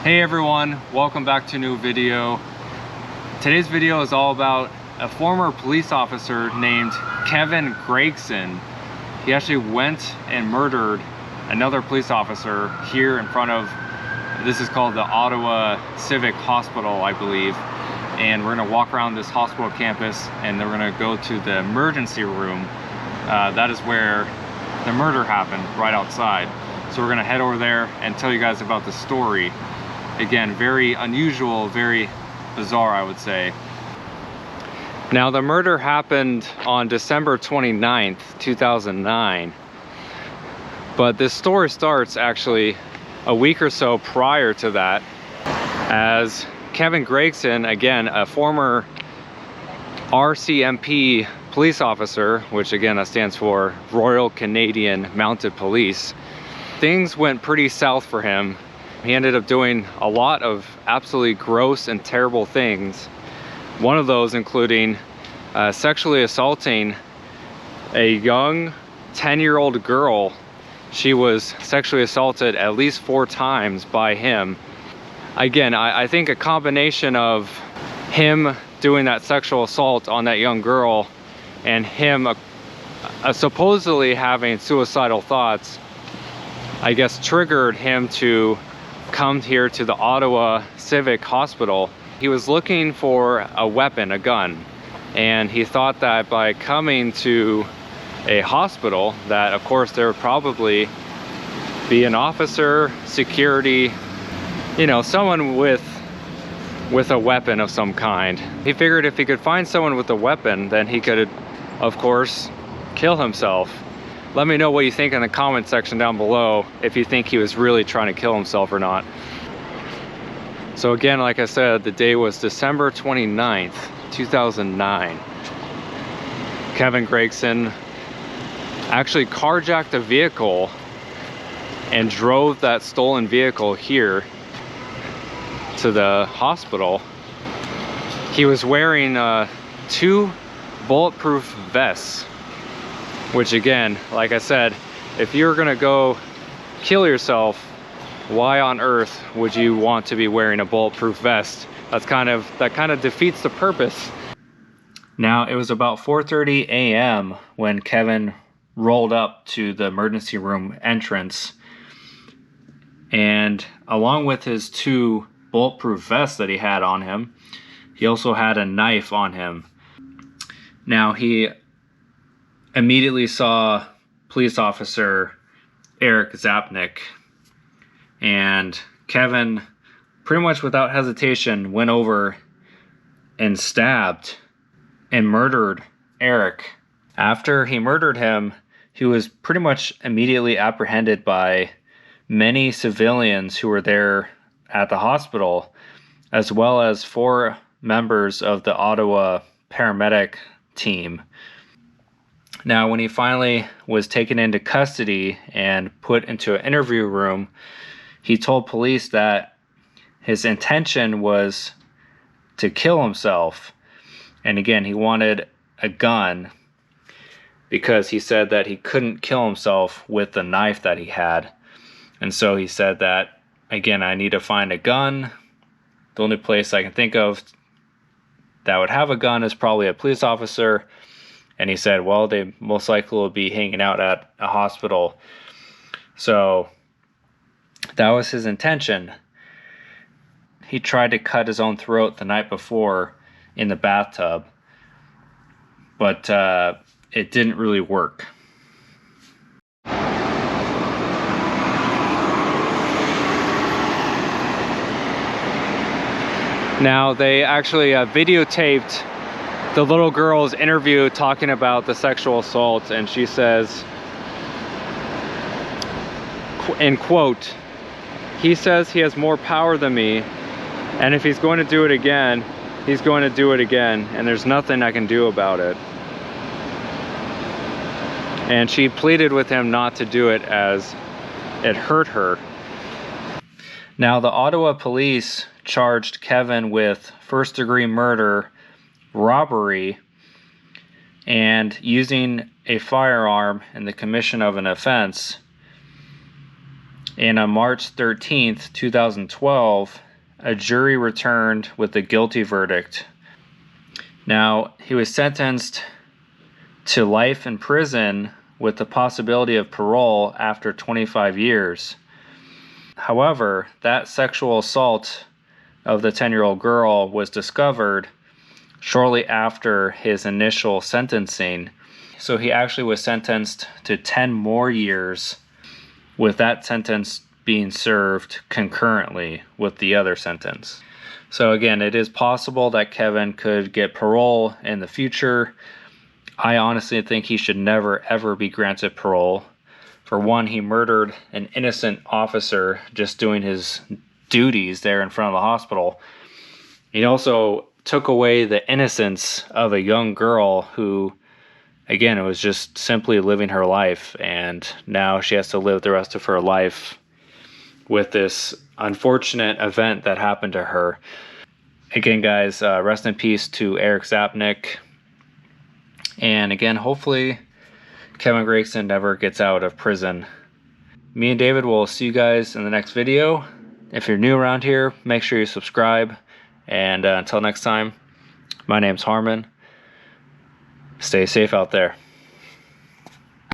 Hey everyone, welcome back to a new video. Today's video is all about a former police officer named Kevin Grigson. He actually went and murdered another police officer here in front of, this is called the Ottawa Civic Hospital, I believe. And we're gonna walk around this hospital campus and then we're gonna go to the emergency room. That is where the murder happened, right outside. So we're gonna head over there and tell you guys about the story. Again, very unusual, very bizarre, I would say. Now, the murder happened on December 29th, 2009. But this story starts actually a week or so prior to that, as Kevin Grigson, again, a former RCMP police officer, which again, that stands for Royal Canadian Mounted Police, things went pretty south for him. He ended up doing a lot of absolutely gross and terrible things. One of those including sexually assaulting a young 10-year-old girl. She was sexually assaulted at least 4 times by him. Again, I think a combination of him doing that sexual assault on that young girl and him supposedly having suicidal thoughts, I guess, triggered him to come here to the Ottawa Civic Hospital. He was looking for a weapon, a gun, and he thought that by coming to a hospital that, of course, there would probably be an officer, security, you know, someone with a weapon of some kind. He figured if he could find someone with a weapon, then he could, of course, kill himself. Let me know what you think in the comment section down below, if you think he was really trying to kill himself or not. So again, like I said, the day was December 29th, 2009. Kevin Grigson actually carjacked a vehicle and drove that stolen vehicle here to the hospital. He was wearing 2 bulletproof vests, which again, like I said, if you're gonna go kill yourself, why on earth would you want to be wearing a bulletproof vest? That kind of defeats the purpose. Now, it was about 4:30 a.m. when Kevin rolled up to the emergency room entrance, and along with his 2 bulletproof vests that he had on him, he also had a knife on him. Now, he immediately saw police officer Eric Zapnik, and Kevin, pretty much without hesitation, went over and stabbed and murdered Eric. After he murdered him, he was pretty much immediately apprehended by many civilians who were there at the hospital, as well as 4 members of the Ottawa paramedic team. Now, when he finally was taken into custody and put into an interview room, he told police that his intention was to kill himself. And again, he wanted a gun because he said that he couldn't kill himself with the knife that he had. And so he said that, again, I need to find a gun. The only place I can think of that would have a gun is probably a police officer. And he said, well, they most likely will be hanging out at a hospital. So that was his intention. He tried to cut his own throat the night before in the bathtub, but it didn't really work. Now, they actually videotaped the little girl's interview talking about the sexual assault, and she says, in quote, "He says he has more power than me, and if he's going to do it again, he's going to do it again, and there's nothing I can do about it." And she pleaded with him not to do it as it hurt her. Now, the Ottawa police charged Kevin with first-degree murder, robbery, and using a firearm in the commission of an offense. And on March 13th, 2012, a jury returned with a guilty verdict. Now, he was sentenced to life in prison with the possibility of parole after 25 years. However, that sexual assault of the 10-year-old girl was discovered shortly after his initial sentencing. So he actually was sentenced to 10 more years, with that sentence being served concurrently with the other sentence. So again, it is possible that Kevin could get parole in the future. I honestly think he should never ever be granted parole. For one, he murdered an innocent officer just doing his duties there in front of the hospital. He also took away the innocence of a young girl who, again, it was just simply living her life, and now she has to live the rest of her life with this unfortunate event that happened to her. Again, guys, rest in peace to Eric Zapnik. And again, hopefully Kevin Grigson never gets out of prison. Me and David will see you guys in the next video. If you're new around here, make sure you subscribe. And until next time, my name's Harmon. Stay safe out there.